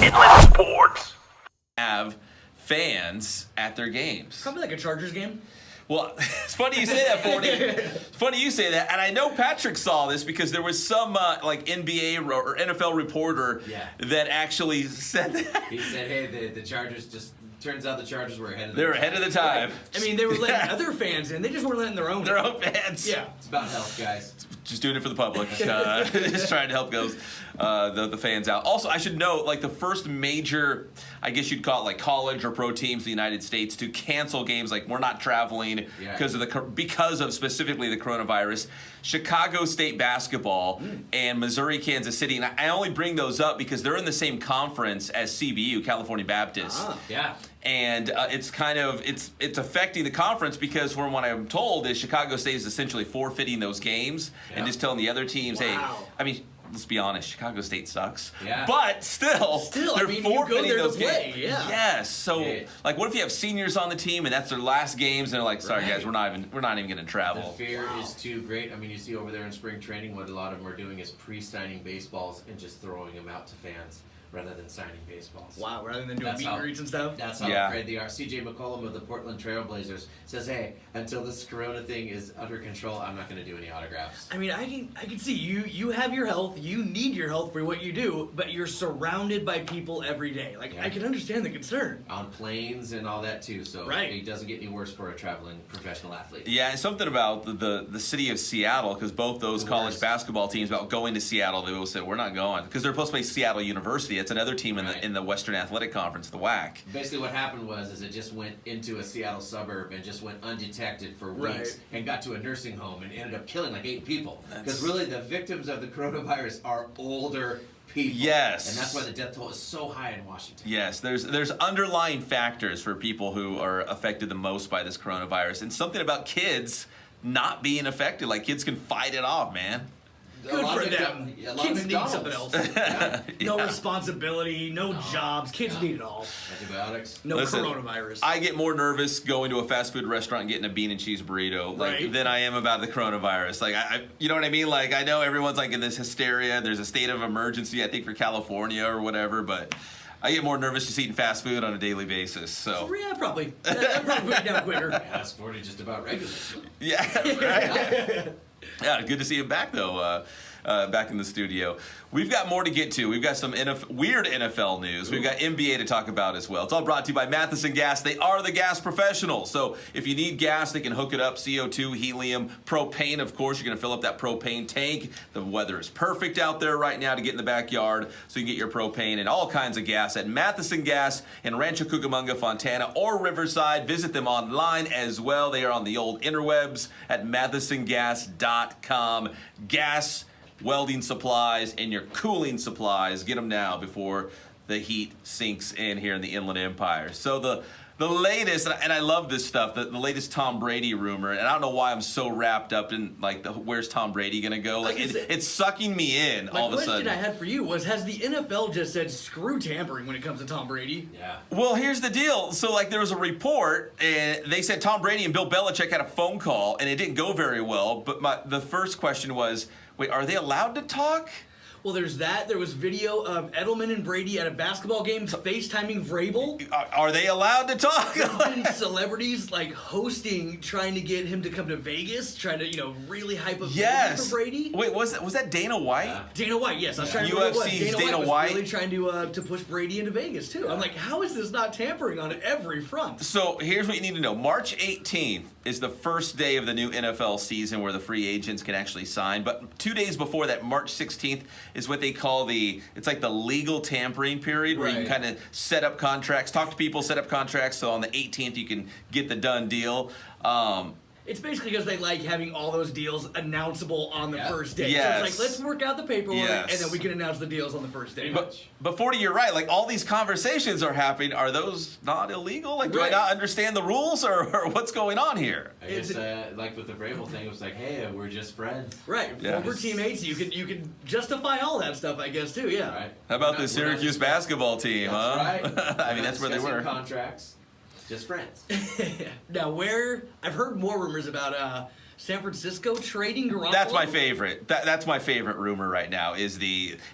Inland Sports. Have fans at their games. Probably like a Chargers game. Well, it's funny you say that, 40. It's funny you say that, and I know Patrick saw this because there was some like NBA or NFL reporter that actually said that. He said, "Hey, the Chargers just." Turns out the Chargers were ahead of They're ahead of the time. I mean, they were letting other fans in. They just weren't letting their own fans. Yeah. It's about health, guys. Just doing it for the public. Just trying to help those the fans out. Also, I should note, like the first major, I guess you'd call it like college or pro teams in the United States to cancel games, like we're not traveling because of specifically the coronavirus. Chicago State basketball and Missouri, Kansas City. And I only bring those up because they're in the same conference as CBU, California Baptist. Yeah. And it's kind of it's affecting the conference because from what I'm told is Chicago State is essentially forfeiting those games and just telling the other teams, hey, I mean, let's be honest, Chicago State sucks. Yeah. But still they're I mean, forfeiting you go there those to play. games. Yeah. Yes. So like, what if you have seniors on the team and that's their last games and they're like, sorry guys, we're not even going to travel. The fear is too great. I mean, you see over there in spring training, what a lot of them are doing is pre-signing baseballs and just throwing them out to fans, rather than signing baseballs. Wow, rather than doing meet and greets and stuff? That's how afraid they are. CJ McCollum of the Portland Trailblazers says, hey, until this corona thing is under control, I'm not going to do any autographs. I mean, I can see you have your health, you need your health for what you do, but you're surrounded by people every day. Like, I can understand the concern. On planes and all that too, so it doesn't get any worse for a traveling professional athlete. Yeah, and something about the city of Seattle, because both those college basketball teams, about going to Seattle, they both said, we're not going, because they're supposed to play Seattle University. It's another team in the Western Athletic Conference, the WAC. Basically what happened was it just went into a Seattle suburb and just went undetected for weeks and got to a nursing home and ended up killing like 8 people. Because really the victims of the coronavirus are older people. Yes. And that's why the death toll is so high in Washington. Yes, there's underlying factors for people who are affected the most by this coronavirus. And something about kids not being affected. Like, kids can fight it off, man. Good for them. Kids need something else. No responsibility, no jobs. Kids need it all. Antibiotics. No coronavirus. I get more nervous going to a fast food restaurant and getting a bean and cheese burrito than I am about the coronavirus. Like, I you know what I mean? Like, I know everyone's like in this hysteria. There's a state of emergency, I think, for California or whatever, but I get more nervous just eating fast food on a daily basis. So yeah, probably. That probably put it down quicker. That's 40 just about regular. Yeah, right. Yeah, good to see him back, though, back in the studio. We've got more to get to. We've got some weird NFL news. We've got NBA to talk about as well. It's all brought to you by Matheson Gas. They are the gas professionals. So if you need gas, they can hook it up. CO2, helium, propane, of course. You're going to fill up that propane tank. The weather is perfect out there right now to get in the backyard, so you can get your propane and all kinds of gas at Matheson Gas in Rancho Cucamonga, Fontana, or Riverside. Visit them online as well. They are on the old interwebs at mathesongas.com. Gas, welding supplies, and your cooling supplies. Get them now before the heat sinks in here in the Inland Empire. So the latest, and I love this stuff, the latest Tom Brady rumor, and I don't know why I'm so wrapped up in, like, where's Tom Brady going to go? Like, it's sucking me in all of a sudden. My question I had for you was, has the NFL just said screw tampering when it comes to Tom Brady? Yeah. Well, here's the deal. So, like, there was a report, and they said Tom Brady and Bill Belichick had a phone call, and it didn't go very well, but the first question was, wait, are they allowed to talk? Well, there's that. There was video of Edelman and Brady at a basketball game FaceTiming Vrabel. Are they allowed to talk? There's been celebrities like hosting, trying to get him to come to Vegas, trying to, really hype up Vegas for Brady. Wait, was that Dana White? Dana White, yes. I was trying to remember what it was. Dana was White really trying to push Brady into Vegas, too. I'm like, how is this not tampering on every front? So here's what you need to know. March 18th is the first day of the new NFL season where the free agents can actually sign. But 2 days before that, March 16th, is what they call it's like the legal tampering period where you can kind of set up contracts, talk to people, set up contracts. So on the 18th, you can get the done deal. It's basically because they like having all those deals announceable on the first day. Yes. So it's like, let's work out the paperwork, and then we can announce the deals on the first day. But 40, you're right. Like, all these conversations are happening. Are those not illegal? Like, do I not understand the rules, or what's going on here? I guess, like with the Vrabel thing, it was like, hey, we're just friends. Right. Former teammates, you can justify all that stuff, I guess, too, yeah. Right. How about the Syracuse basketball team, huh? Right. I mean, that's where they were. Contracts. Just friends. Now, I've heard more rumors about San Francisco trading Garoppolo? That's my favorite. That's my favorite rumor right now is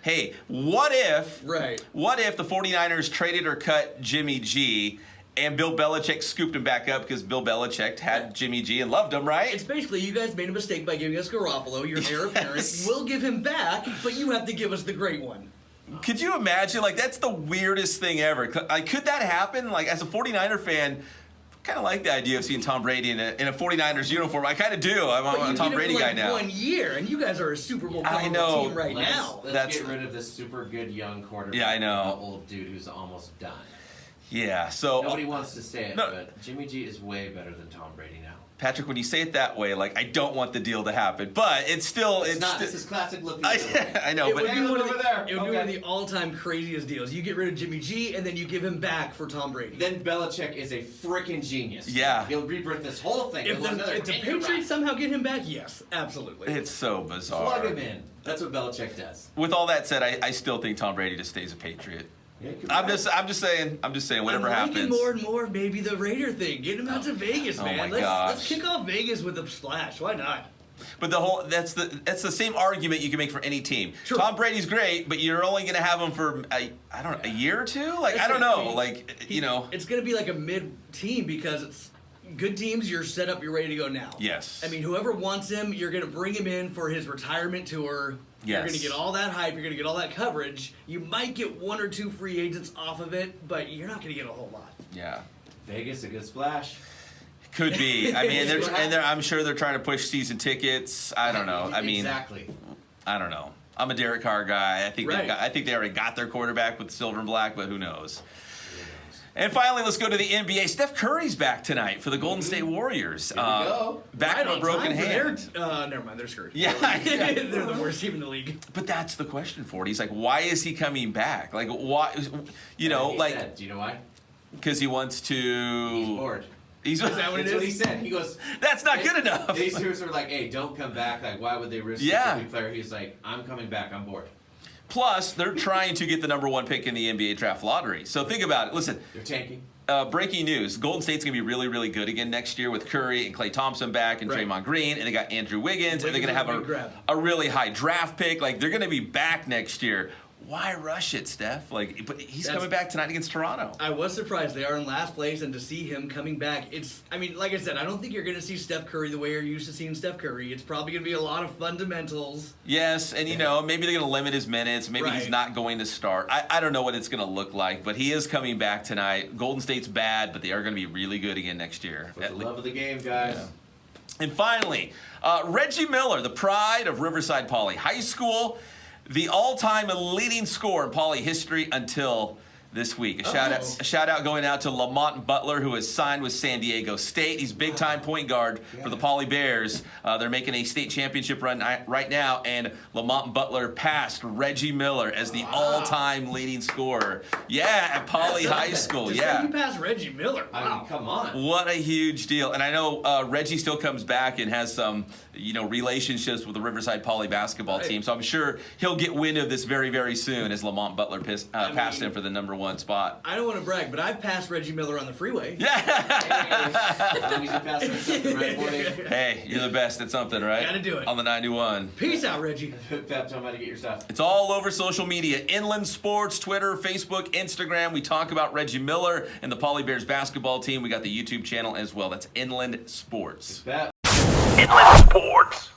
hey, what if the 49ers traded or cut Jimmy G and Bill Belichick scooped him back up because Bill Belichick had Jimmy G and loved him, right? It's basically you guys made a mistake by giving us Garoppolo, your heir apparent. We'll give him back, but you have to give us the great one. Could you imagine? Like, that's the weirdest thing ever. Like, could that happen? Like, as a 49er fan, kind of like the idea of seeing Tom Brady in a 49ers uniform. I kind of do. I'm a Tom Brady guy now. 1 year, and you guys are a Super Bowl caliber team right now. Let's get rid of this super good young quarterback. Yeah, I know. The old dude who's almost done. Yeah, so nobody wants to say it, but Jimmy G is way better than Tom Brady now. Patrick, when you say it that way, like, I don't want the deal to happen, but it's not. This is classic looking. I know, but it would be one of the all-time craziest deals. You get rid of Jimmy G, and then you give him back for Tom Brady. Then Belichick is a freaking genius. Yeah, he'll rebirth this whole thing. If the Patriots somehow get him back, yes, absolutely. It's so bizarre. Plug him in. That's what Belichick does. With all that said, I still think Tom Brady just stays a Patriot. Yeah, I'm just saying, whatever happens. More and more, maybe the Raider thing. Get him out to Vegas, man. My gosh. Let's kick off Vegas with a splash. Why not? But that's the same argument you can make for any team. True. Tom Brady's great, but you're only going to have him for a year or two. Like, I don't know. It's going to be like a mid team because it's good teams. You're set up. You're ready to go now. Yes. I mean, whoever wants him, you're going to bring him in for his retirement tour. You're going to get all that hype. You're going to get all that coverage. You might get one or two free agents off of it, but you're not going to get a whole lot. Yeah. Vegas, a good splash. Could be. I mean, I'm sure they're trying to push season tickets. I don't know. I mean, exactly. I don't know. I'm a Derek Carr guy. I think they already got their quarterback with silver and black, but who knows? And finally, let's go to the NBA. Steph Curry's back tonight for the Golden State Warriors. Here we go. Back from a broken hand. Never mind, they're screwed. Yeah. They're the worst team in the league. But that's the question for it. He's like, why is he coming back? Like, why? Do you know why? Because he wants to. He's bored. Is that what it is? That's what he said. He goes, that's not good enough. These dudes are like, hey, don't come back. Like, why would they risk a player? He's like, I'm coming back. I'm bored. Plus, they're trying to get the number one pick in the NBA draft lottery. So think about it. Listen. They're tanking. Breaking news. Golden State's going to be really, really good again next year with Curry and Klay Thompson back and Draymond Green. And they got Andrew Wiggins. And they're going to have a really high draft pick. Like, they're going to be back next year. Why rush it, Steph? Like, but he's coming back tonight against Toronto. I was surprised. They are in last place, and to see him coming back, like I said, I don't think you're going to see Steph Curry the way you're used to seeing Steph Curry. It's probably going to be a lot of fundamentals. Yes, and maybe they're going to limit his minutes. Maybe he's not going to start. I don't know what it's going to look like, but he is coming back tonight. Golden State's bad, but they are going to be really good again next year. For the love of the game, guys. Yeah. And finally, Reggie Miller, the pride of Riverside Poly High School, the all-time leading scorer in Poly history until this week. A shout out going out to Lamont Butler, who has signed with San Diego State. He's big-time point guard for the Poly Bears. They're making a state championship run right now, and Lamont Butler passed Reggie Miller as the all-time leading scorer. Yeah, at Poly High School. Yeah, you passed Reggie Miller. Wow. I mean, come on. What a huge deal. And I know Reggie still comes back and has some relationships with the Riverside Poly basketball team. So I'm sure he'll get wind of this very, very soon as Lamont Butler passed him for the number one spot. I don't want to brag, but I've passed Reggie Miller on the freeway. Yeah. Hey, you're the best at something, right? Gotta do it. On the 91. Peace out, Reggie. Pep, tell me how to get your stuff. It's all over social media. Inland Sports, Twitter, Facebook, Instagram. We talk about Reggie Miller and the Poly Bears basketball team. We got the YouTube channel as well. That's Inland Sports. Inland Sports.